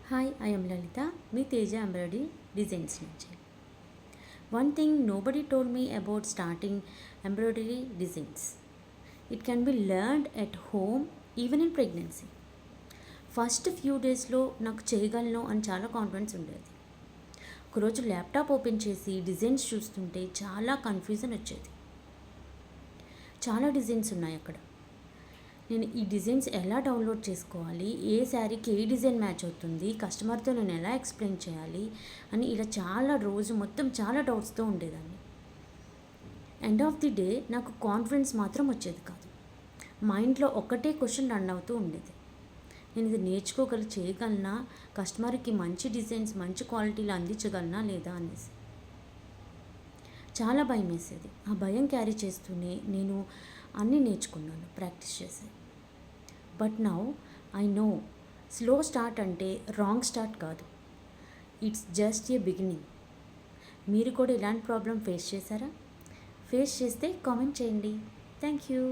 Hi, I am Lalitha, మీ Teja embroidery designs నుంచి. One thing nobody told me about starting embroidery designs. It can be learned at home even in pregnancy. First few డేస్లో నాకు చేయగలను అని చాలా confidence ఉండేది. ఒకరోజు ల్యాప్టాప్ ఓపెన్ చేసి డిజైన్స్ చూస్తుంటే చాలా కన్ఫ్యూజన్ వచ్చేది. చాలా డిజైన్స్ ఉన్నాయి అక్కడ. నేను ఈ డిజైన్స్ ఎలా డౌన్లోడ్ చేసుకోవాలి, ఏ శారీకి ఏ డిజైన్ మ్యాచ్ అవుతుంది, కస్టమర్తో నేను ఎలా ఎక్స్ప్లెయిన్ చేయాలి అని ఇలా చాలా డౌట్స్తో ఉండేదాన్ని. ఎండ్ ఆఫ్ ది డే నాకు కాన్ఫిడెన్స్ మాత్రం వచ్చేది కాదు. మైండ్లో ఒక్కటే క్వశ్చన్ రన్ అవుతూ ఉండేది. నేను ఇది చేయగలనా, కస్టమర్కి మంచి డిజైన్స్ మంచి క్వాలిటీలో అందించగలనా లేదా అనేసి చాలా భయం వేసేది. ఆ భయం క్యారీ చేస్తూనే నేను అన్నీ నేర్చుకున్నాను, ప్రాక్టీస్ చేశాను. But now I know slow start అంటే రాంగ్ స్టార్ట్ కాదు, ఇట్స్ జస్ట్ ఏ బిగినింగ్. మీరు కూడా ఇలాంటి ప్రాబ్లం ఫేస్ చేశారా? ఫేస్ చేస్తే కామెంట్ చేయండి. Thank you.